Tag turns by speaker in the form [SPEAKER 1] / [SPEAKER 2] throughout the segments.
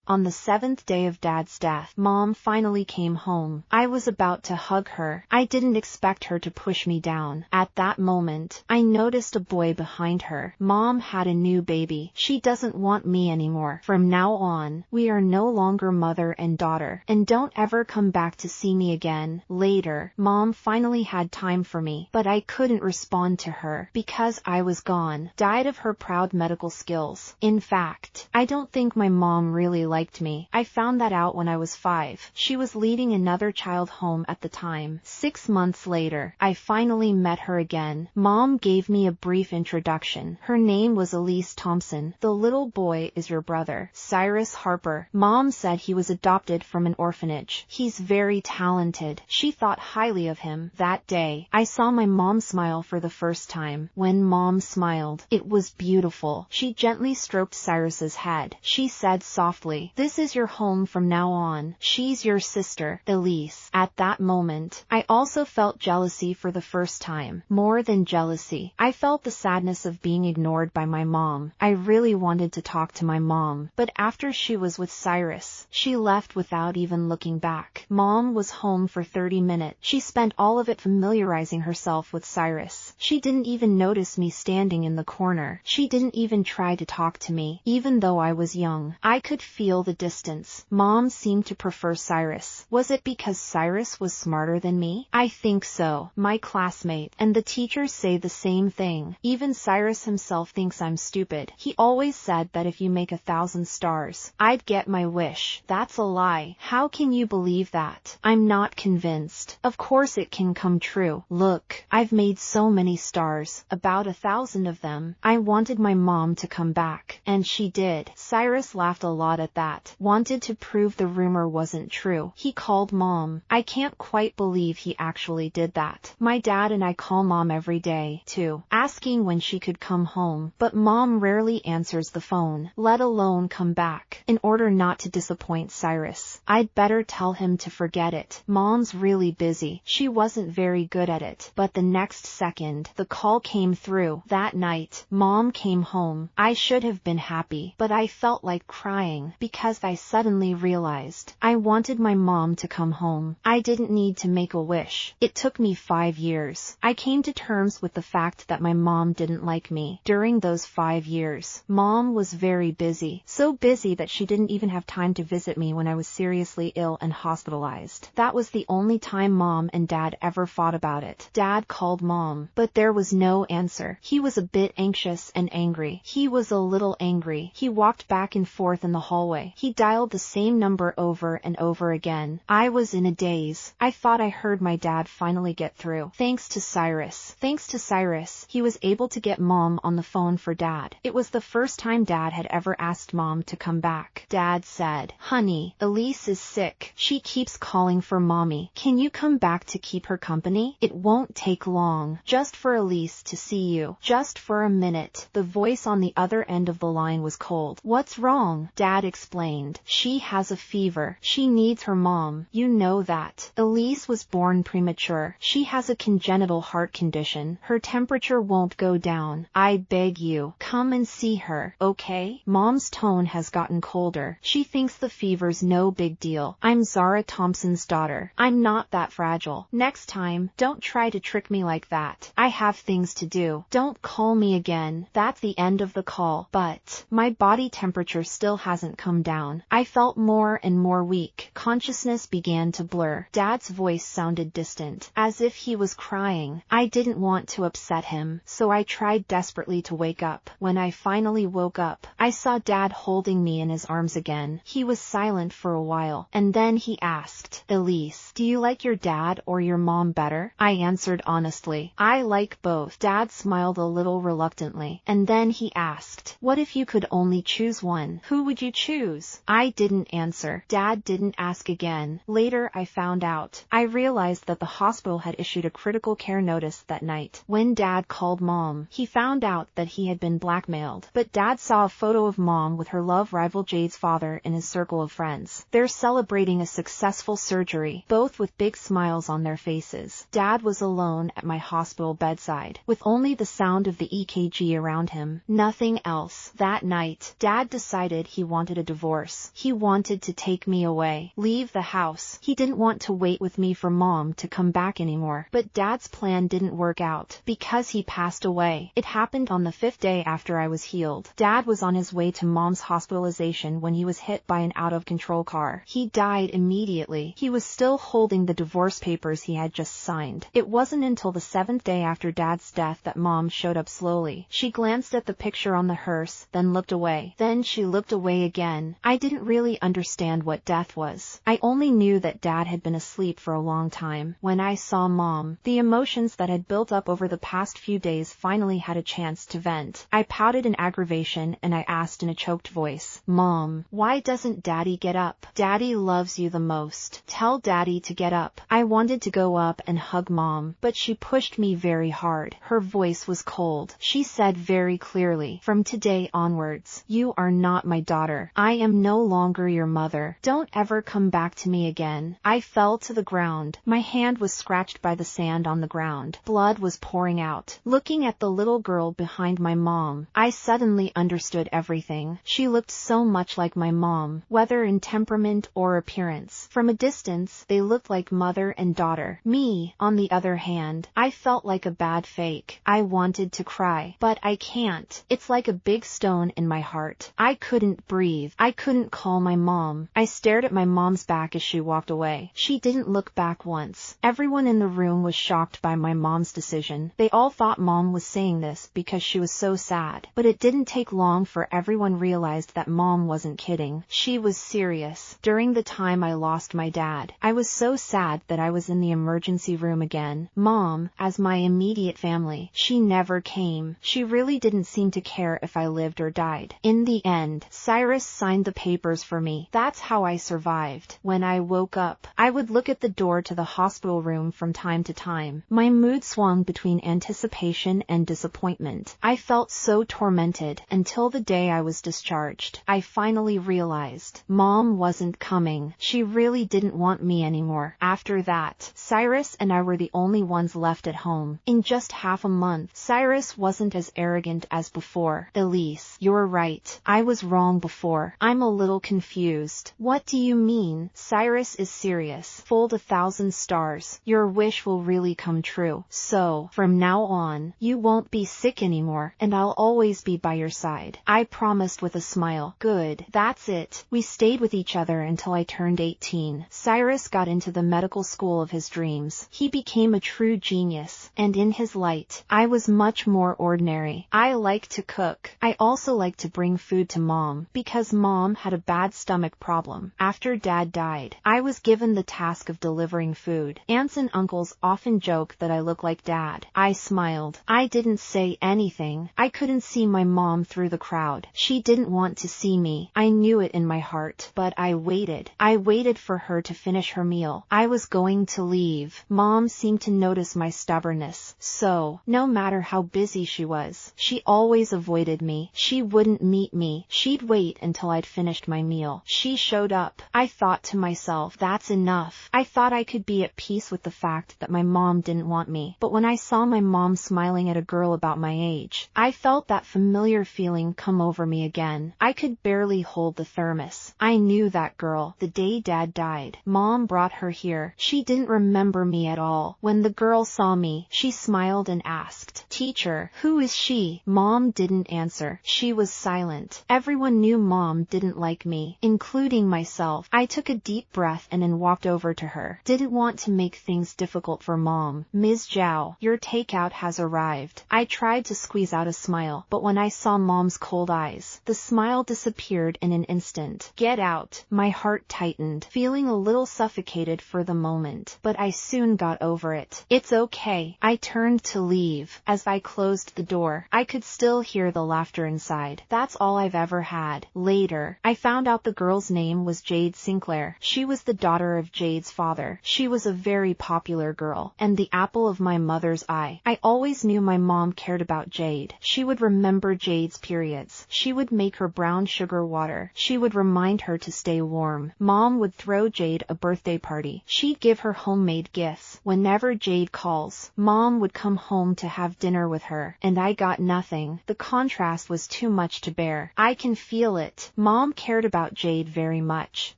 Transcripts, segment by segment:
[SPEAKER 1] On the 7th day of Dad's death, Mom finally came home. I was about to hug her. I didn't expect her to push me down. At that moment, I noticed a boy behind her. Mom had a new baby. She doesn't want me anymore. From now on, we are no longer mother and daughter. And don't ever come back to see me again. Later, Mom finally had time for me, but I couldn't respond to her because I was gone. Died of her proud medical skills. In fact, I don't think my mom really liked me. I found that out when I was 5. She was leading another child home at the time. 6 months later, I finally met her again. Mom gave me a brief introduction. Her name was Elise Thompson. The little boy is your brother, Cyrus Harper. Mom said he was adopted from an orphanage. He's very talented. She thought highly of him. That day, I saw my mom smile for the first time. When Mom smiled, it was beautiful. She gently stroked Cyrus's head. She said softly, "This is your home from now on. She's your sister, Elise." At that moment, I also felt jealousy for the first time. More than jealousy, I felt the sadness of being ignored by my mom. I really wanted to talk to my mom, but after she was with Cyrus, she left without even looking back. Mom was home for 30 minutes. She spent all of it familiarizing herself with Cyrus. She didn't even notice me standing in the corner. She didn't even try to talk to me, even though I was young. I could feel the distance. Mom seemed to prefer Cyrus. Was it because Cyrus was smarter than me? I think so. My classmate and the teachers say the same thing. Even Cyrus himself thinks I'm stupid. He always said that if you make 1,000 stars, I'd get my wish. That's a lie. How can you believe that? I'm not convinced. Of course it can come true. Look, I've made so many stars, about 1,000 of them. I wanted my mom to come back, and she did. Cyrus laughed a lot at that. Wanted to prove the rumor wasn't true. He called Mom. I can't quite believe he actually did that. My dad and I call Mom every day, too, asking when she could come home, but Mom rarely answers the phone, let alone come back. In order not to disappoint Cyrus, I'd better tell him to forget it. Mom's really busy. She wasn't very good at it. But the next second, the call came through. That night, Mom came home. I should have been happy, but I felt like crying because I suddenly realized I wanted my mom to come home. I didn't need to make a wish. It took me 5 years. I came to terms with the fact that my mom didn't like me. During those 5 years, Mom was very busy. So busy that she didn't even have time to visit me when I was seriously ill and hospitalized. That was the only time Mom and Dad ever fought about it. Dad called Mom, but there was no answer. He was a bit anxious and angry. He was a little angry. He walked back and forth in the hallway. He dialed the same number over and over again. I was in a daze. I thought I heard my dad finally get through. Thanks to Cyrus. Thanks to Cyrus, he was able to get Mom on the phone for Dad. It was the first time Dad had ever asked Mom to come back. Dad said, "Honey, Elise is sick. She keeps calling for Mommy. Can you come back to keep her company? It won't take long. Just for Elise to see you. Just for a minute." The voice on the other end of the line was cold. "What's wrong?" Dad explained. "She has a fever. She needs her mom. You know that. Elise was born premature. She has a congenital heart condition. Her temperature won't go down. I beg you, come and see her, okay?" Mom's tone has gotten colder. She thinks the fever's no big deal. "I'm Zara Thompson's daughter. I'm not that fragile. Next time, don't try to trick me like that. I have things to do. Don't call me again." That's the end of the call. But my body temperature still hasn't come down. I felt more and more weak. Consciousness began to blur. Dad's voice sounded distant, as if he was crying. I didn't want to upset him, so I tried desperately to wake up. When I finally woke up, I saw Dad holding me in his arms again. He was silent for a while, and then he asked, "Elise, do you like your dad or your mom better?" I answered honestly, "I like both." Dad smiled a little reluctantly, and then he asked, "What if you could only choose one? Who would you choose?" I didn't answer. Dad didn't ask again. Later I found out. I realized that the hospital had issued a critical care notice that night. When Dad called Mom, he found out that he had been blackmailed. But Dad saw a photo of Mom with her love rival Jade's father in his circle of friends. They're celebrating a successful surgery, both with big smiles on their faces. Dad was alone at my hospital bedside, with only the sound of the EKG around him. Nothing else. That night, Dad decided he wanted a divorce. divorce. He wanted to take me away, leave the house. He didn't want to wait with me for Mom to come back anymore. But Dad's plan didn't work out because he passed away. It happened on the 5th day after I was healed. Dad was on his way to Mom's hospitalization when he was hit by an out-of-control car. He died immediately. He was still holding the divorce papers he had just signed. It wasn't until the 7th day after Dad's death that Mom showed up slowly. She glanced at the picture on the hearse, then looked away. Then she looked away again. I didn't really understand what death was. I only knew that Dad had been asleep for a long time. When I saw Mom, the emotions that had built up over the past few days finally had a chance to vent. I pouted in aggravation and I asked in a choked voice, "Mom, why doesn't Daddy get up? Daddy loves you the most. Tell Daddy to get up." I wanted to go up and hug Mom, but she pushed me very hard. Her voice was cold. She said very clearly, "From today onwards, you are not my daughter. I am no longer your mother. Don't ever come back to me again." I fell to the ground. My hand was scratched by the sand on the ground. Blood was pouring out. Looking at the little girl behind my mom, I suddenly understood everything. She looked so much like my mom, whether in temperament or appearance. From a distance, they looked like mother and daughter. Me, on the other hand, I felt like a bad fake. I wanted to cry, but I can't. It's like a big stone in my heart. I couldn't breathe. I couldn't call my mom. I stared at my mom's back as she walked away. She didn't look back once. Everyone in the room was shocked by my mom's decision. They all thought Mom was saying this because she was so sad. But it didn't take long for everyone realized that Mom wasn't kidding. She was serious. During the time I lost my dad, I was so sad that I was in the emergency room again. Mom, as my immediate family, she never came. She really didn't seem to care if I lived or died. In the end, Cyrus signed the papers for me. That's how I survived. When I woke up, I would look at the door to the hospital room from time to time. My mood swung between anticipation and disappointment. I felt so tormented until the day I was discharged. I finally realized Mom wasn't coming. She really didn't want me anymore. After that, Cyrus and I were the only ones left at home. In just half a month, Cyrus wasn't as arrogant as before. "Elise, you're right. I was wrong before. I'm a little confused." "What do you mean?" "Cyrus is serious. Fold 1,000 stars. Your wish will really come true. So, from now on, you won't be sick anymore, and I'll always be by your side." I promised with a smile. Good. That's it. We stayed with each other until I turned 18. Cyrus got into the medical school of his dreams. He became a true genius, and in his light, I was much more ordinary. I liked to cook. I also liked to bring food to Mom, because Mom had a bad stomach problem. After Dad died, I was given the task of delivering food. Aunts and uncles often joke that I look like Dad. I smiled. I didn't say anything. I couldn't see my mom through the crowd. She didn't want to see me. I knew it in my heart. But I waited. I waited for her to finish her meal. I was going to leave. Mom seemed to notice my stubbornness. So, no matter how busy she was, she always avoided me. She wouldn't meet me. She'd wait until I'd finished my meal. She showed up. I thought to myself, that's enough. I thought I could be at peace with the fact that my mom didn't want me. But when I saw my mom smiling at a girl about my age, I felt that familiar feeling come over me again. I could barely hold the thermos. I knew that girl. The day Dad died, Mom brought her here. She didn't remember me at all. When the girl saw me, she smiled and asked, "Teacher, who is she?" Mom didn't answer. She was silent. Everyone knew Mom didn't like me, including myself. I took a deep breath and then walked over to her. Didn't want to make things difficult for Mom. "Ms. Zhao, your takeout has arrived." I tried to squeeze out a smile, but when I saw Mom's cold eyes, the smile disappeared in an instant. "Get out." My heart tightened, feeling a little suffocated for the moment, but I soon got over it. "It's okay." I turned to leave. As I closed the door, I could still hear the laughter inside. That's all I've ever had. Later, I found out the girl's name was Jade Sinclair. She was the daughter of Jade's father. She was a very popular girl, and the apple of my mother's eye. I always knew my mom cared about Jade. She would remember Jade's periods. She would make her brown sugar water. She would remind her to stay warm. Mom would throw Jade a birthday party. She'd give her homemade gifts. Whenever Jade calls, Mom would come home to have dinner with her, and I got nothing. The contrast was too much to bear. I can feel it. Mom cared about Jade very much,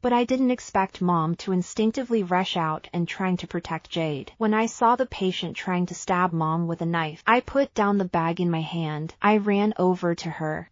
[SPEAKER 1] but I didn't expect Mom to instinctively rush out and trying to protect Jade. When I saw the patient trying to stab Mom with a knife, I put down the bag in my hand. I ran over to her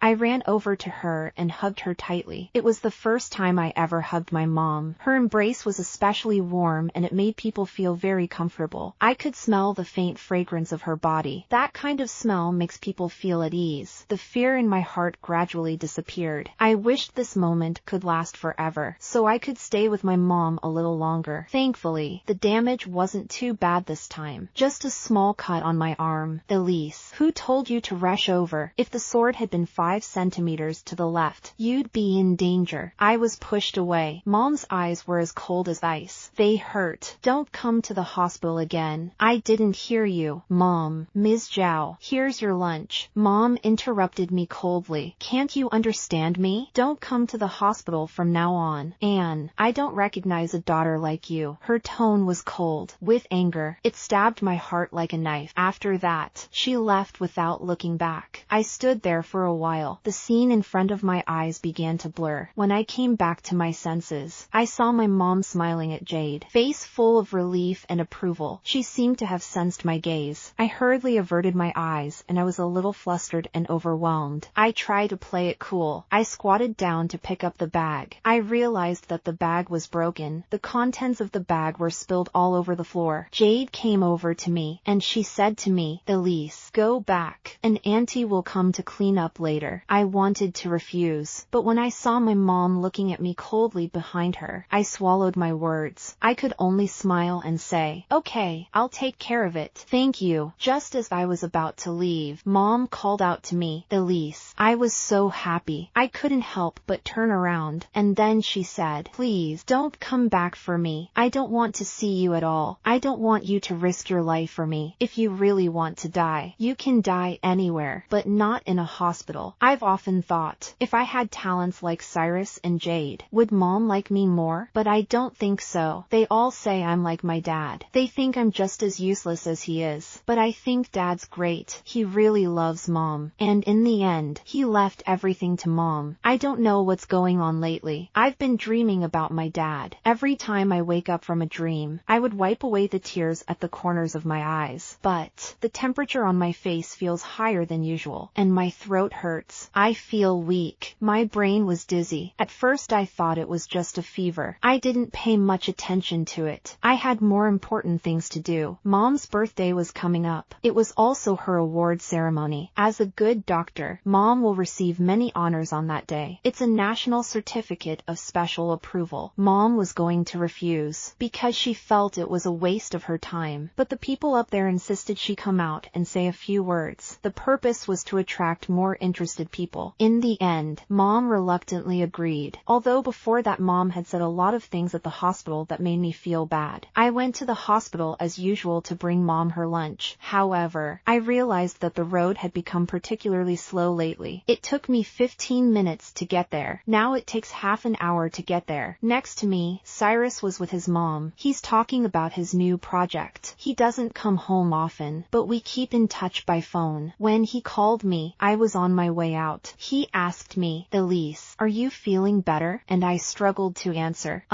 [SPEAKER 1] and hugged her tightly. It was the first time I ever hugged my mom. Her embrace was especially warm and it made people feel very comfortable. I could smell the faint fragrance of her body. That kind of smell makes people feel at ease. The fear in my heart gradually disappeared. I wished this moment could last forever, so I could stay with my mom a little longer. Thankfully, the damage wasn't too bad this time. Just a small cut on my arm. Elise, who told you to rush over? If the sword had been 5 centimeters to the left, you'd be in danger. I was pushed away. Mom's eyes were as cold as ice. They hurt. Don't come to the hospital again. I didn't hear you. Mom. Ms. Zhao, here's your lunch. Mom interrupted me coldly. Can't you understand me? Don't come to the hospital from now on. Anne, I don't recognize a daughter like you. Her tone was cold, with anger. It stabbed my heart like a knife. After that, she left without looking back. I stood there for a while. The scene in front of my eyes began to blur. When I came back to my senses, I saw my mom smiling at Jade, face full of relief and approval. She seemed to have sensed my gaze. I hurriedly averted my eyes, and I was a little flustered and overwhelmed. I tried to play it cool. I squatted down to pick up the bag. I realized that the bag was broken. The contents of the bag were spilled all over the floor. Jade came over to me, and she said to me, Elise, go back. An auntie will come to clean up later. I wanted to refuse, but when I saw my mom looking at me coldly behind her, I swallowed my words. I could only smile and say, okay, I'll take care of it. Thank you. Just as I was about to leave, Mom called out to me, Elise. I was so happy. I couldn't help but turn around, and then she said, please don't come back for me. I don't want to see you at all. I don't want you to risk your life for me. If you really want to die, you can die anywhere, but not in a hospital. I've often thought, if I had talents like Cyrus and Jade, would Mom like me more? But I don't think so. They all say I'm like my dad. They think I'm just as useless as he is. But I think Dad's great. He really loves Mom. And in the end, he left everything to Mom. I don't know what's going on lately. I've been dreaming about my dad. Every time I wake up from a dream, I would wipe away the tears at the corners of my eyes. But the temperature on my face feels higher than usual, and my throat hurts. I feel weak. My brain was dizzy. At first I thought it was just a fever. I didn't pay much attention to it. I had more important things to do. Mom's birthday was coming up. It was also her award ceremony. As a good doctor, Mom will receive many honors on that day. It's a national certificate of special approval. Mom was going to refuse, because she felt it was a waste of her time. But the people up there insisted she come out and say a few words. The purpose was to attract more interested people. In the end, Mom reluctantly agreed, although before that Mom had said a lot of things at the hospital that made me feel bad. I went to the hospital as usual to bring Mom her lunch. However, I realized that the road had become particularly slow lately. It took me 15 minutes to get there. Now it takes half an hour to get there. Next to me, Cyrus was with his mom. He's talking about his new project. He doesn't come home often, but we keep in touch by phone. When he called me, I was on my way out. He asked me, Elise, are you feeling better? And I struggled to answer.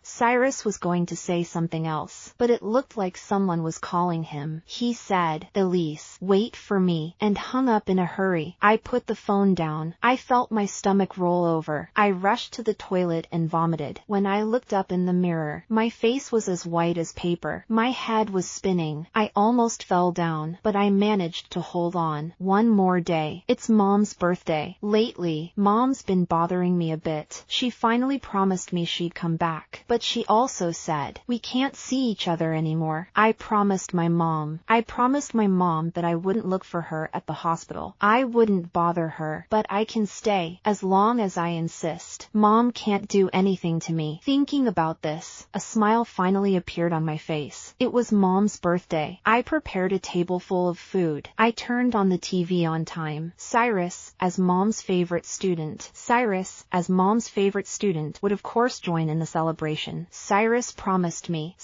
[SPEAKER 1] Cyrus was going to say something else, but it looked like someone was calling him. He said, Elise, wait for me, and hung up in a hurry. I put the phone down. I felt my stomach roll over. I rushed to the toilet and vomited. When I looked up in the mirror, my face was as white as paper. My head was spinning. I almost fell down, but I managed to hold on. One more day. It's Mom's birthday. Lately, Mom's been bothering me a bit. She finally promised me she'd come back, but she also said, we can't see each other anymore. I promised my mom that I wouldn't look for her at the hospital. I wouldn't bother her, but I can stay as long as I insist. Mom can't do anything to me. Thinking about this, a smile finally appeared on my face. It was Mom's birthday. I prepared a table full of food. I turned on the TV on time. Cyrus, as Mom's favorite student, would of course join in the celebration. Cyrus promised me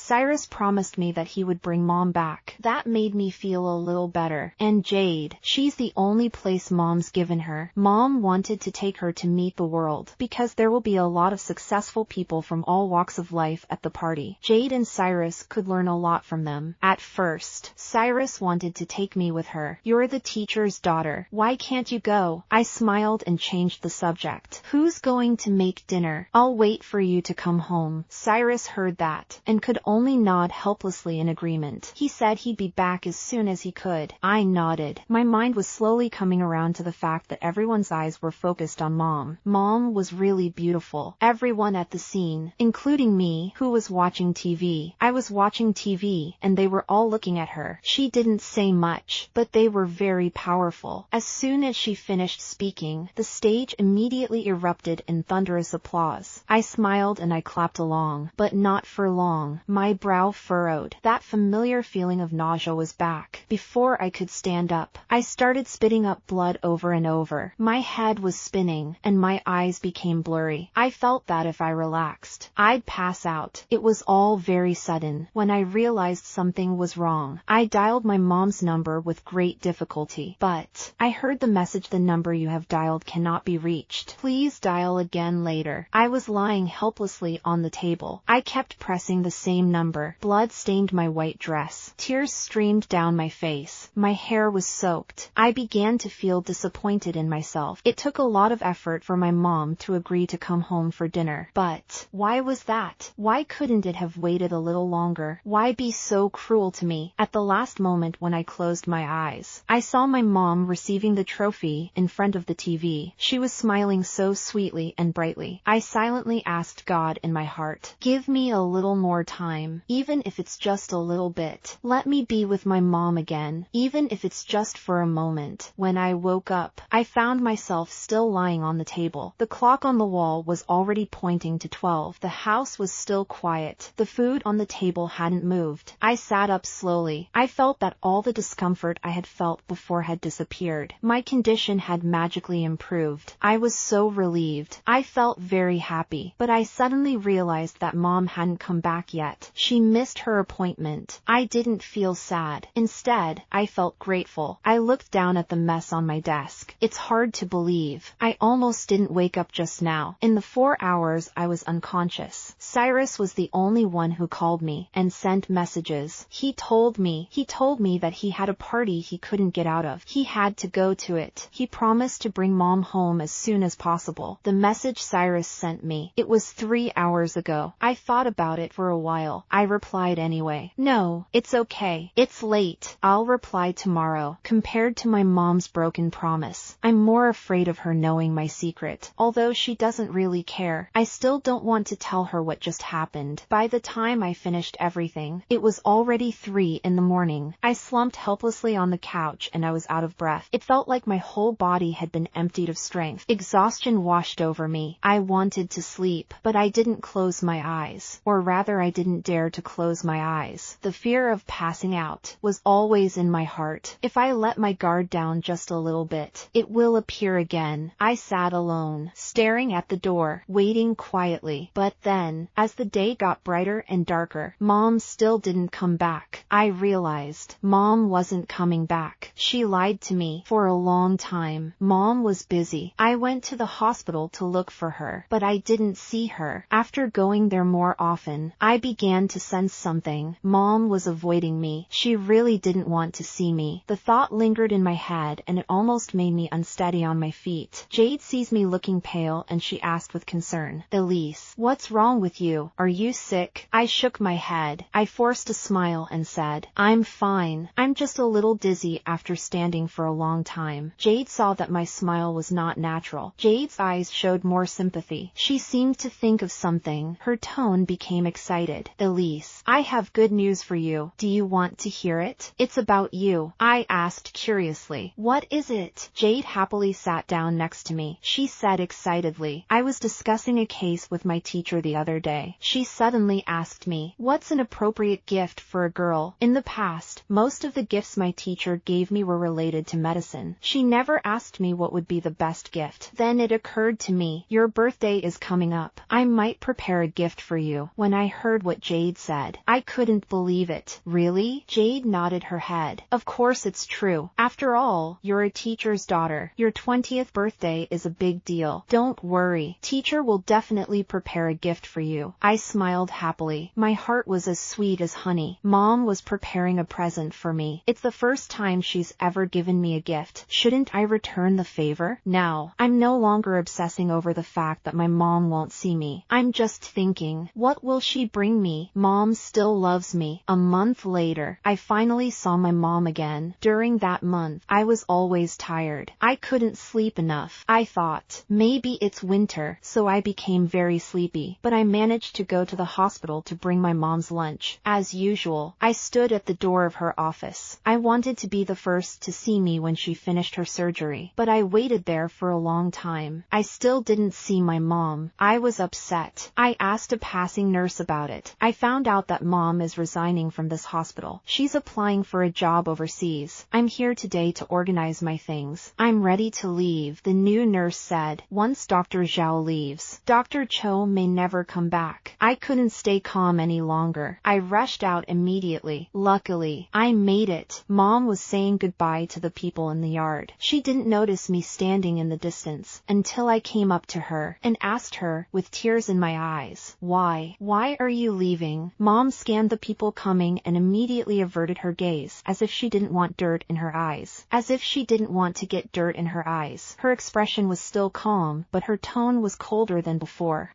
[SPEAKER 1] that he would bring Mom back. That made me feel a little better. And Jade, she's the only place Mom's given her. Mom wanted to take her to meet the world, because there will be a lot of successful people from all walks of life at the party. Jade and Cyrus could learn a lot from them. At first, Cyrus wanted to take me with her. You're the teacher's daughter. Why can't you go? I smiled and changed the subject. Who's going to make dinner? I'll wait for you to come home. Cyrus heard that, and could only nod helplessly in agreement. He said he'd be back as soon as he could. I nodded. My mind was slowly coming around to the fact that everyone's eyes were focused on Mom. Mom was really beautiful. Everyone at the scene, including me, who was watching TV. I was watching TV, and they were all looking at her. She didn't say much, but they were very powerful. As soon as she finished speaking, the stage immediately erupted in thunderous applause. I smiled and I clapped along, but not for long. My brow furrowed. That familiar feeling of nausea was back. Before I could stand up, I started spitting up blood over and over. My head was spinning, and my eyes became blurry. I felt that if I relaxed, I'd pass out. It was all very sudden. When I realized something was wrong, I dialed my mom's number with great difficulty. But I heard the message: the number you have dialed cannot be reached. Please dial again later. I was lying helplessly on the table. I kept pressing the same number. Blood stained my white dress. Tears streamed down my face. My hair was soaked. I began to feel disappointed in myself. It took a lot of effort for my mom to agree to come home for dinner. But why was that? Why couldn't it have waited a little longer? Why be so cruel to me? At the last moment, when I closed my eyes, I saw my mom receiving the trophy in front of the TV. She was smiling so sweetly and brightly. I silently asked God in my heart, give me a little more time, even if it's just a little bit. Let me be with my mom again, even if it's just for a moment. When I woke up, I found myself still lying on the table. The clock on the wall was already pointing to 12. The house was still quiet. The food on the table hadn't moved. I sat up slowly. I felt that all the discomfort I had felt before had disappeared. My condition had magically improved. I was so relieved. I felt very happy. But I suddenly realized that Mom hadn't come back yet. She missed her appointment. I didn't feel sad. Instead, I felt grateful. I looked down at the mess on my desk. It's hard to believe. I almost didn't wake up just now. In the 4 hours I was unconscious, Cyrus was the only one who called me and sent messages. He told me that he had a party he couldn't get out of. He had to go to it. He promised to bring Mom home as soon as possible. The message Cyrus sent me, it was 3 hours ago. I thought about it for a while. I replied anyway. No, it's okay. It's late. I'll reply tomorrow. Compared to my mom's broken promise, I'm more afraid of her knowing my secret. Although she doesn't really care, I still don't want to tell her what just happened. By the time I finished everything, it was already 3 in the morning. I slumped helplessly on the couch and I was out of breath. It felt like my whole body had been emptied of strength. Exhaustion washed over me. I wanted to sleep, but I didn't close my eyes. Or rather, I didn't dare to close my eyes. The fear of passing out was always in my heart. If I let my guard down just a little bit, it will appear again. I sat alone, staring at the door, waiting quietly. But then, as the day got brighter and darker, Mom still didn't come back. I realized Mom wasn't coming back. She lied to me. For a long time, Mom was busy. I went to the hospital to look for her, but I didn't see her. After going there more often, I began to sense something. Mom was avoiding me. She really didn't want to see me. The thought lingered in my head and it almost made me unsteady on my feet. Jade sees me looking pale and she asked with concern, Elise, what's wrong with you? Are you sick? I shook my head. I forced a smile and said, I'm fine. I'm just a little dizzy after standing for a long time. Jade saw that my smile was not natural. Jade's eyes showed more sympathy. She seemed to think of something. Her tone became excited. Elise, I have good news for you. Do you want to hear it? It's about you. I asked curiously. What is it? Jade happily sat down next to me. She said excitedly, I was discussing a case with my teacher the other day. She suddenly asked me, what's an appropriate gift for a girl? In the past, most of the gifts my teacher gave me were related to medicine. She never asked me what would be the best gift. Then it occurred to me, your birthday is coming up. I might prepare a gift for you. When I heard what Jade said, I couldn't believe it. Really? Jade nodded her head. Of course it's true. After all, you're a teacher's daughter. Your 20th birthday is a big deal. Don't worry. Teacher will definitely prepare a gift for you. I smiled happily. My heart was as sweet as honey. Mom was preparing a present for me. It's the first time she's ever given me a gift. Shouldn't I return the favor? Now, I'm no longer obsessing over the fact that my mom won't see me. I'm just thinking, what will she bring me? Mom still loves me. A month later, I finally saw my mom again. During that month, I was always tired. I couldn't sleep enough. I thought, maybe it's winter, so I became very sleepy. But I managed to go to the hospital to bring my mom's lunch. As usual, I stood at the door of her office. I wanted to be the first to see me when she finished her surgery, but I waited there for a long time. I still didn't see my mom. I was upset. I asked a passing nurse about it. I found out that mom is resigning from this hospital. She's applying for a job overseas. I'm here today to organize my things. I'm ready to leave, the new nurse said. Once Dr. Zhao leaves, Dr. Cho may never come back. I couldn't stay calm any longer. I rushed out immediately. Luckily, I made it. Mom was saying goodbye to the people in the yard. She didn't notice me standing in the distance until I came up to her and asked her, with tears in my eyes, why are you leaving? Mom scanned the people coming and immediately averted her gaze, as if she didn't want dirt in her eyes. As if she didn't want to get dirt in her eyes. Her expression was still calm, but her tone was colder than before.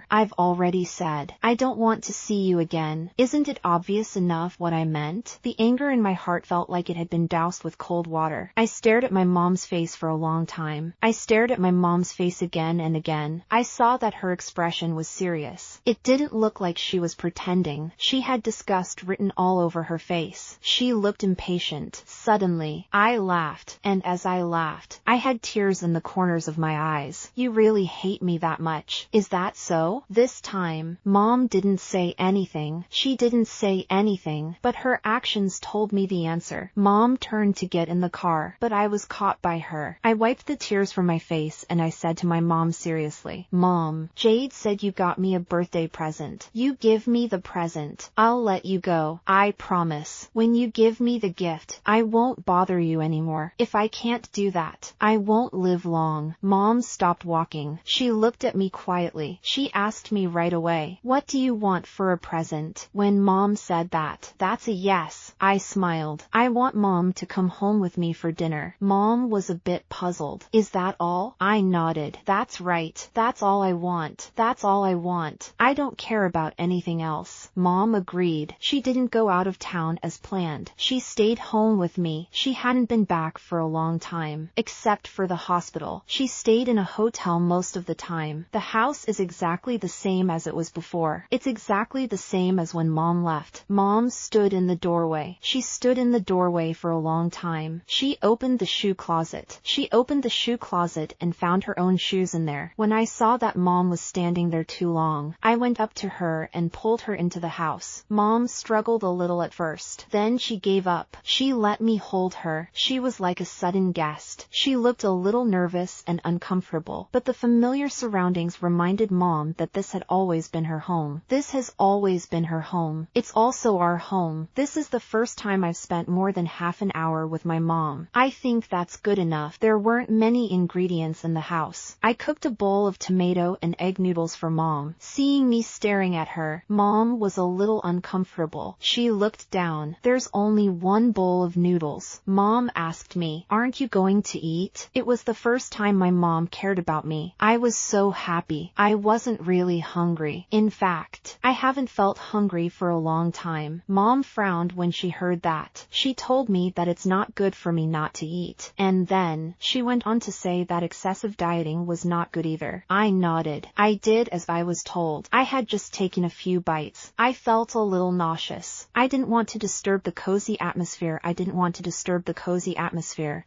[SPEAKER 1] I've already said, I don't want to see you again. Isn't it obvious enough what I meant? The anger in my heart felt like it had been doused with cold water. I stared at my mom's face for a long time. I stared at my mom's face again and again. I saw that her expression was serious. It didn't look like she was pretending. She had disgust written all over her face. She looked impatient. Suddenly, I laughed, and as I laughed, I had tears in the corners of my eyes. You really hate me that much? Is that so? This time, Mom didn't say anything. She didn't say anything, but her actions told me the answer. Mom turned to get in the car, but I was caught by her. I wiped the tears from my face and I said to my mom seriously, Mom, Jade said you got me a birthday present. You give me the present, I'll let you go. I promise. When you give me the gift, I won't bother you anymore. If I can't do that, I won't live long. Mom stopped walking. She looked at me quietly. She asked me right away, what do you want for a present? When Mom said that, that's a yes. I smiled. I want Mom to come home with me for dinner. Mom was a bit puzzled. Is that all? I nodded. That's right. That's all I want. That's all I want. I don't care about anything else. Mom agreed. She didn't go out of town as planned. She stayed home with me. She hadn't been back for a long time, except for the hospital. She stayed in a hotel most of the time. The house is exactly the same as it was before. It's exactly the same as when Mom left. Mom stood in the doorway. She stood in the doorway for a long time. She opened the shoe closet. She opened the shoe closet and found her own shoes in there. When I saw that Mom was standing there too long, I went up to her and pulled her into the house. Mom struggled a little at first. Then she gave up. She let me hold her. She was like a sudden guest. She looked a little nervous and uncomfortable, but the familiar surroundings reminded Mom that this had always been her home. This has always been her home. It's also our home. This is the first time I've spent more than half an hour with my mom. I think that's good enough. There weren't many ingredients in the house. I cooked a bowl of tomato and egg noodles for Mom. Seeing me staring at her, Mom was a little uncomfortable. She looked down. There's only one bowl of noodles. Mom asked me, aren't you going to eat? It was the first time my mom cared about me. I was so happy. I wasn't really hungry. In fact, I haven't felt hungry for a long time. Mom frowned when she heard that. She told me that it's not good for me not to eat. And then, she went on to say that excessive dieting was not good either. I nodded. I did as I was told. I had just taken a few bites. I felt a little nauseous. I didn't want to disturb the cozy atmosphere.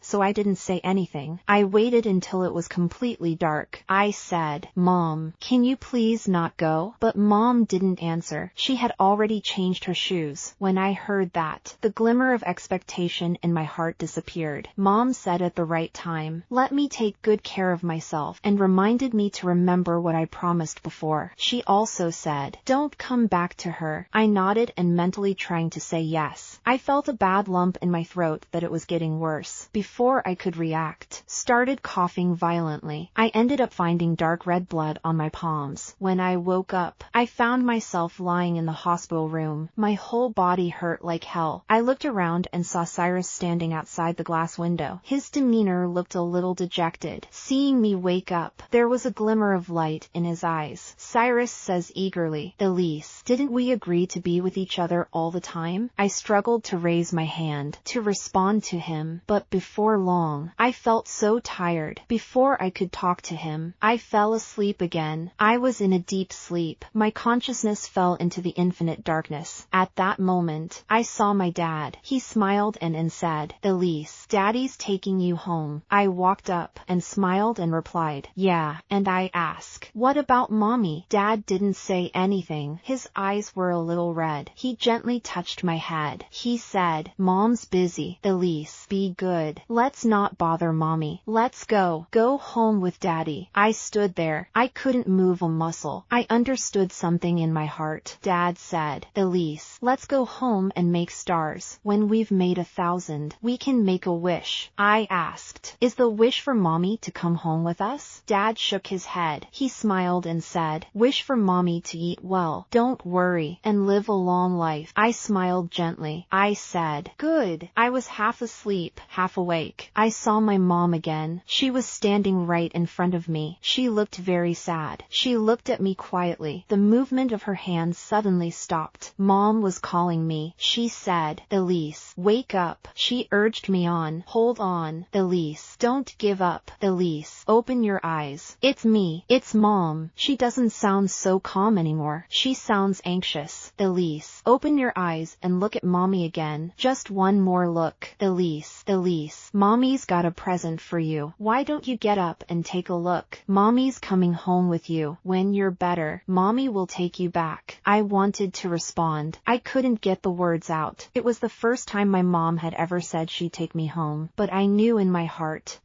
[SPEAKER 1] So I didn't say anything. I waited until it was completely dark. I said, Mom, can you please not go? But Mom didn't answer. She had already changed her shoes. When I heard that, the glimmer of expectation in my heart disappeared. Mom said at the right time, let me take good care of myself, and reminded me to remember what I promised before. She also said, don't come back to her. I nodded and mentally trying to say yes. I felt a bad lump in my throat that it was getting worse. Before I could react. Started coughing violently. I ended up finding dark red blood on my palms. When I woke up, I found myself lying in the hospital room. My whole body hurt like hell. I looked around and saw Cyrus standing outside the glass window. His demeanor looked a little dejected. Seeing me wake up, there was a glimmer of light in his eyes. Cyrus says eagerly, "Elise, didn't we agree to be with each other all the time?" I struggled to raise my hand, to respond to him, but before long, I felt so tired. Before I could talk to him, I fell asleep again. I was in a deep sleep. My consciousness fell into the infinite darkness. At that moment, I saw my dad. He smiled and said, "Elise, Daddy's taking you home." I walked up and smiled and replied, "Yeah," and I asked, "What about Mommy?" Dad didn't say anything. His eyes were a little red. He gently touched my head. He said, "Mom's busy. Elise, be good. Let's not bother Mommy. Let's go. Go home with Daddy." I stood there. I couldn't move a muscle. I understood something in my heart. Dad said, "Elise, let's go home and make stars. When we've made 1,000, we can make a wish." I asked, "Is the wish for Mommy to come home with us?" Dad shook his head. He smiled and said, "Wish for Mommy to eat well, don't worry, and live a long life." I smiled gently. I said, "Good." I was half asleep, half awake. I saw my mom again. She was standing right in front of me. She looked very sad. She looked at me quietly. The movement of her hands suddenly stopped. Mom was calling me. She said, "Elise, wake up." She urged me on. "Hold on, Elise. Don't give up. Elise, open your eyes. It's me. It's Mom." She doesn't sound so calm anymore. She sounds anxious. "Elise, open your eyes and look at Mommy again. Just one more look. Elise, Elise, Mommy's got a present for you. Why don't you get up and take a look? Mommy's coming home with you. When you're better, Mommy will take you back." I wanted to respond. I couldn't get the words out. It was the first time my mom had ever said she'd take me home, but I knew in my heart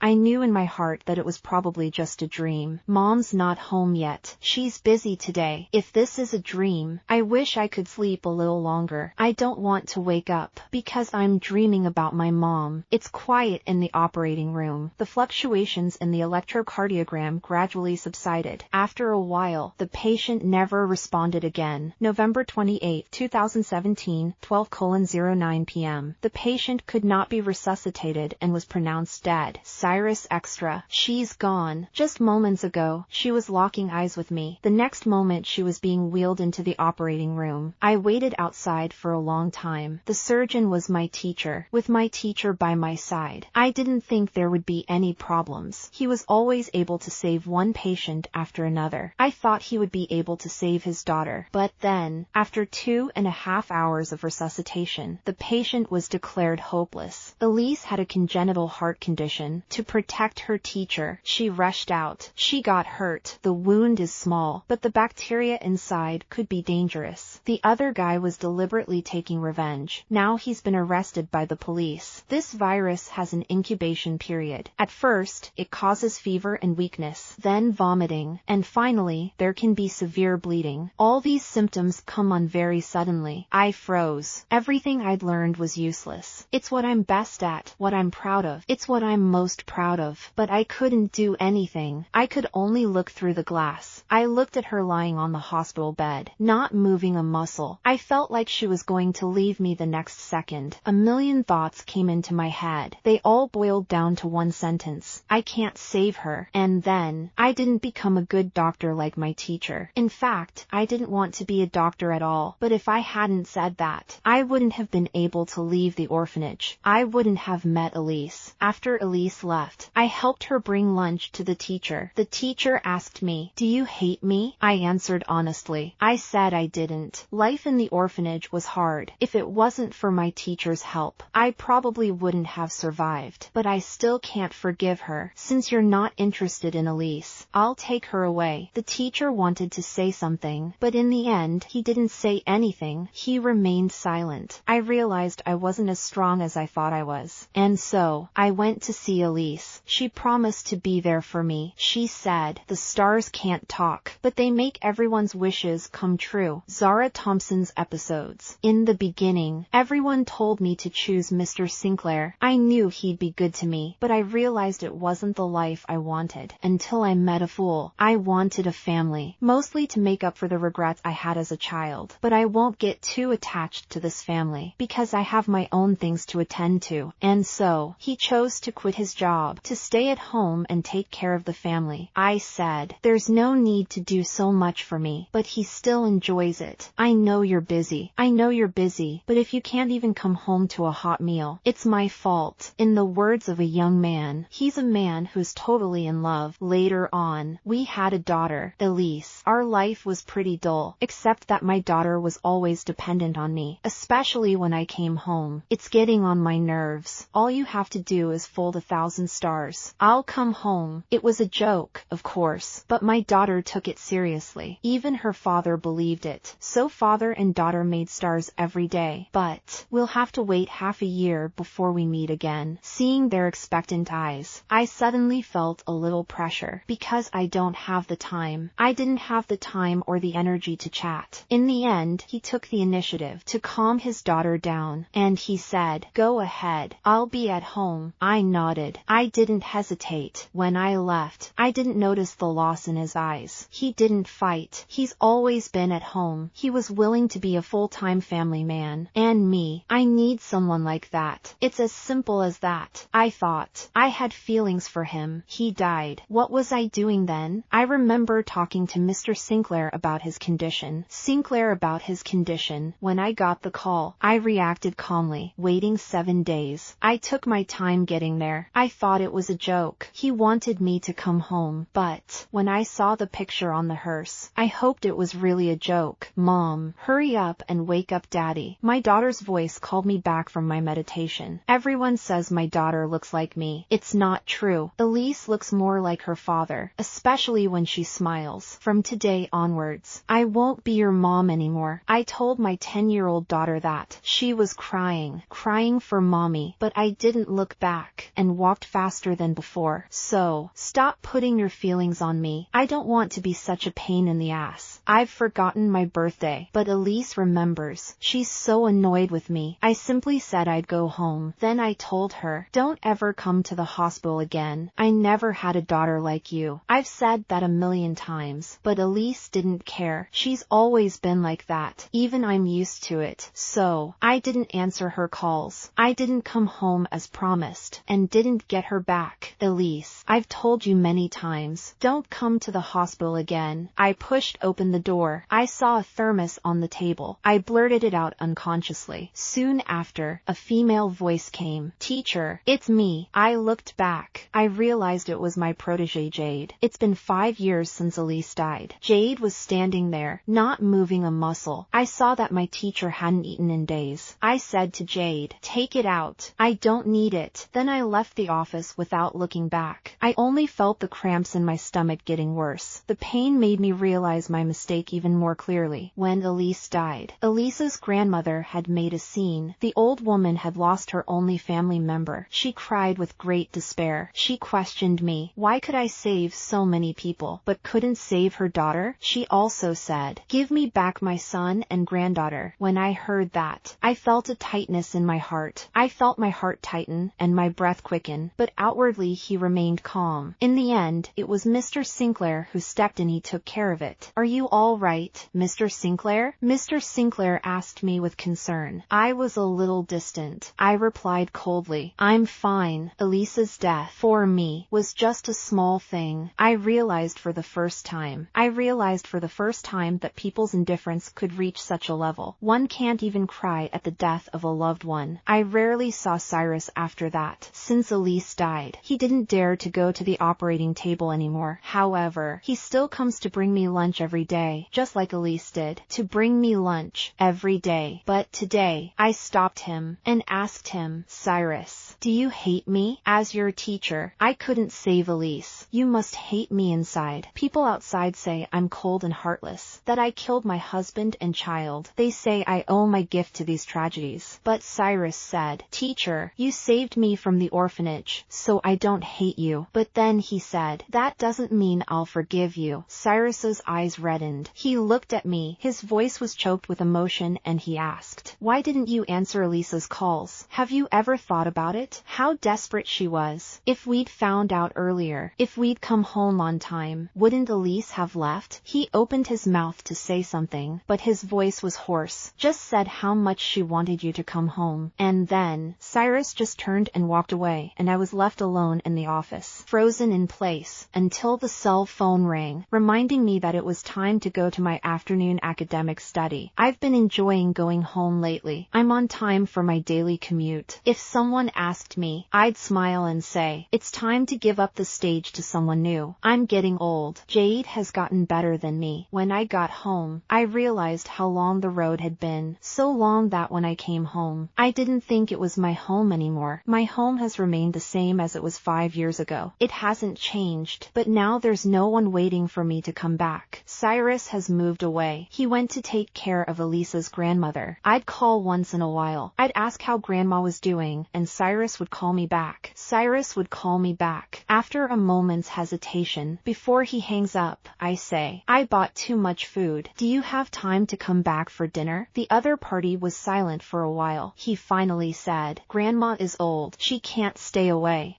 [SPEAKER 1] that it was probably just a dream. Mom's not home yet. She's busy today. If this is a dream, I wish I could sleep a little longer. I don't want to wake up, because I'm dreaming about my mom. It's quiet in the operating room. The fluctuations in the electrocardiogram gradually subsided. After a while, the patient never responded again. November 28, 2017, 12:09 p.m. The patient could not be resuscitated and was pronounced dead. Cyrus Extra. She's gone. Just moments ago, she was locking eyes with me. The next moment she was being wheeled into the operating room. I waited outside for a long time. The surgeon was my teacher, with my teacher by my side. I didn't think there would be any problems. He was always able to save one patient after another. I thought he would be able to save his daughter. But then, after 2.5 hours of resuscitation, the patient was declared hopeless. Elise had a congenital heart condition. To protect her teacher, she rushed out. She got hurt. The wound is small, but the bacteria inside could be dangerous. The other guy was deliberately taking revenge. Now he's been arrested by the police. This virus has an incubation period. At first, it causes fever and weakness, then vomiting, and finally, there can be severe bleeding. All these symptoms come on very suddenly. I froze. Everything I'd learned was useless. It's what I'm best at, what I'm proud of. It's what I'm most proud of. But I couldn't do anything. I could only look through the glass. I looked at her lying on the hospital bed, not moving a muscle. I felt like she was going to leave me the next second. A million thoughts came into my head. They all boiled down to one sentence. I can't save her. And then, I didn't become a good doctor like my teacher. In fact, I didn't want to be a doctor at all. But if I hadn't said that, I wouldn't have been able to leave the orphanage. I wouldn't have met Elise. After Elise left, I helped her bring lunch to the teacher. The teacher asked me, "Do you hate me?" I answered honestly. I said I didn't. Life in the orphanage was hard. If it wasn't for my teacher's help, I probably wouldn't have survived. But I still can't forgive her. Since you're not interested in Elise, I'll take her away. The teacher wanted to say something, but in the end, he didn't say anything. He remained silent. I realized I wasn't as strong as I thought I was. And so, I went to see Elise. She promised to be there for me. She said, "The stars can't talk, but they make everyone's wishes come true." Zara Thompson's episodes. In the beginning, everyone told me to choose Mr. Sinclair. I knew he'd be good to to me, but I realized it wasn't the life I wanted until I met a fool. I wanted a family, mostly to make up for the regrets I had as a child, but I won't get too attached to this family because I have my own things to attend to. And so, he chose to quit his job to stay at home and take care of the family. I said, there's no need to do so much for me, but he still enjoys it. I know you're busy. I know you're busy, but if you can't even come home to a hot meal, it's my fault. In the words of a young man, he's a man who's totally in love. Later on, we had a daughter, Elise. Our life was pretty dull, except that my daughter was always dependent on me, especially when I came home. It's getting on my nerves. All you have to do is fold 1,000 stars. I'll come home. It was a joke, of course, but my daughter took it seriously. Even her father believed it. So father and daughter made stars every day. But we'll have to wait half a year before we meet again. Seeing their expectant eyes, I suddenly felt a little pressure because I don't have the time. I didn't have the time or the energy to chat. In the end, he took the initiative to calm his daughter down, and he said, "Go ahead. I'll be at home." I nodded. I didn't hesitate. When I left, I didn't notice the loss in his eyes. He didn't fight. He's always been at home. He was willing to be a full-time family man. And me, I need someone like that. It's as simple as that. I thought. I had feelings for him. He died. What was I doing then? I remember talking to Mr. Sinclair about his condition. When I got the call, I reacted calmly, waiting 7 days. I took my time getting there. I thought it was a joke. He wanted me to come home, but when I saw the picture on the hearse, I hoped it was really a joke. "Mom, hurry up and wake up Daddy." My daughter's voice called me back from my meditation. Everyone says my daughter looks like me. It's not true. Elise looks more like her father, especially when she smiles. From today onwards, I won't be your mom anymore. I told my 10-year-old daughter that. She was crying for mommy, but I didn't look back and walked faster than before. So, stop putting your feelings on me. I don't want to be such a pain in the ass. I've forgotten my birthday, but Elise remembers. She's so annoyed with me. I simply said I'd go home. Then I told her, "Don't ever come to the hospital again. I never had a daughter like you." I've said that a million times, but Elise didn't care. She's always been like that. Even I'm used to it. So, I didn't answer her calls. I didn't come home as promised, and didn't get her back. "Elise, I've told you many times, don't come to the hospital again." I pushed open the door. I saw a thermos on the table. I blurted it out unconsciously. Soon after, a female voice came. "Teacher, it's me." I looked back. I realized it was my protege Jade. It's been 5 years since Elise died. Jade was standing there, not moving a muscle. I saw that my teacher hadn't eaten in days. I said to Jade, "Take it out. I don't need it." Then I left the office without looking back. I only felt the cramps in my stomach getting worse. The pain made me realize my mistake even more clearly. When Elise died, Elise's grandmother had made a scene. The old woman had lost her only family member. She cried with great despair. She questioned me. Why could I save so many people, but couldn't save her daughter? She also said, "Give me back my son and granddaughter." When I heard that, I felt a tightness in my heart. I felt my heart tighten and my breath quicken, but outwardly he remained calm. In the end, it was Mr. Sinclair who stepped in. He took care of it. "Are you all right, Mr. Sinclair?" Mr. Sinclair asked me with concern. I was a little distant. I replied coldly, "I'm fine." Elise's death, for me, was just a small thing. I realized for the first time that people's indifference could reach such a level. One can't even cry at the death of a loved one. I rarely saw Cyrus after that. Since Elise died, he didn't dare to go to the operating table anymore. However, he still comes to bring me lunch every day, just like Elise did. To bring me lunch every day. But today, I stopped him and asked him, "Cyrus, do you hate me? As your teacher, I couldn't save Elise. You must hate me inside. People outside say I'm cold and heartless, that I killed my husband and child. They say I owe my gift to these tragedies." But Cyrus said, "Teacher, you saved me from the orphanage, so I don't hate you." But then he said, "That doesn't mean I'll forgive you." Cyrus's eyes reddened. He looked at me. His voice was choked with emotion and he asked, "Why didn't you answer Elisa's calls? Have you ever thought about it? How how desperate she was. If we'd found out earlier, if we'd come home on time, wouldn't Elise have left? He opened his mouth to say something, but his voice was hoarse. Just said how much she wanted you to come home. And then, Cyrus just turned and walked away, and I was left alone in the office, frozen in place, until the cell phone rang, reminding me that it was time to go to my afternoon academic study. I've been enjoying going home lately. I'm on time for my daily commute. If someone asked me, I'd smile and say, it's time to give up the stage to someone new. I'm getting old. Jade has gotten better than me. When I got home, I realized how long the road had been. So long that when I came home, I didn't think it was my home anymore. My home has remained the same as it was 5 years ago. It hasn't changed, but now there's no one waiting for me to come back. Cyrus has moved away. He went to take care of Elisa's grandmother. I'd call once in a while. I'd ask how grandma was doing, and Cyrus would call me back. Cyrus would call me back. After a moment's hesitation, before he hangs up, I say, I bought too much food. Do you have time to come back for dinner? The other party was silent for a while. He finally said, Grandma is old. She can't stay away.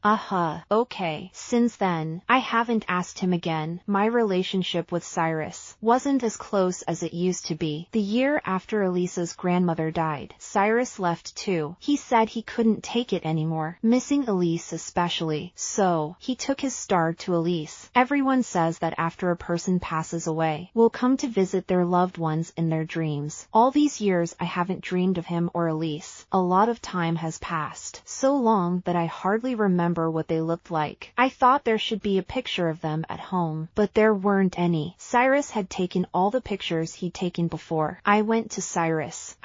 [SPEAKER 1] Okay. Since then, I haven't asked him again. My relationship with Cyrus wasn't as close as it used to be. The year after Elisa's grandmother died, Cyrus left too. He said he couldn't take it anymore, missing Elise especially. So, he took his star to Elise. Everyone says that after a person passes away, we'll come to visit their loved ones in their dreams. All these years I haven't dreamed of him or Elise. A lot of time has passed. So long that I hardly remember what they looked like. I thought there should be a picture of them at home, but there weren't any. Cyrus had taken all the pictures he'd taken before. I went to Cyrus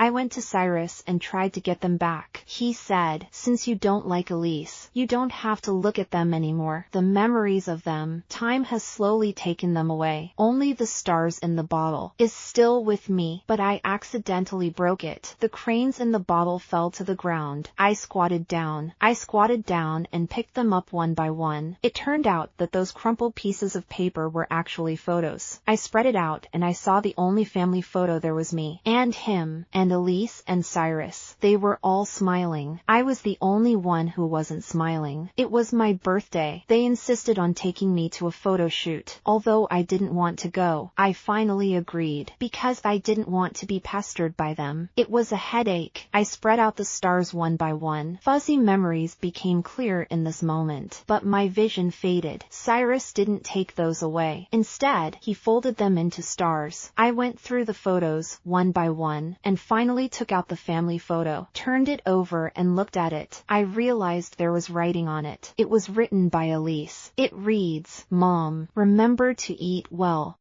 [SPEAKER 1] and tried to get them back. He said, since you don't like Elise, you don't have to look at them anymore. The memories of them, time has slowly taken them away. Only the stars in the bottle is still with me, but I accidentally broke it. The cranes in the bottle fell to the ground. I squatted down and picked them up one by one. It turned out that those crumpled pieces of paper were actually photos. I spread it out and I saw the only family photo there was me, and him, and Elise, and Cyrus. They were all smiling. I was the only one who wasn't smiling. It was my birthday. They insisted on taking me to a photo shoot. Although I didn't want to go, I finally agreed, because I didn't want to be pestered by them. It was a headache. I spread out the stars one by one. Fuzzy memories became clear in this moment, but my vision faded. Cyrus didn't take those away. Instead, he folded them into stars. I went through the photos, one by one, and finally took out the family photo, turned it over and looked at it. I realized there was writing on it. It was written by Elise. It reads, Mom, remember to eat well.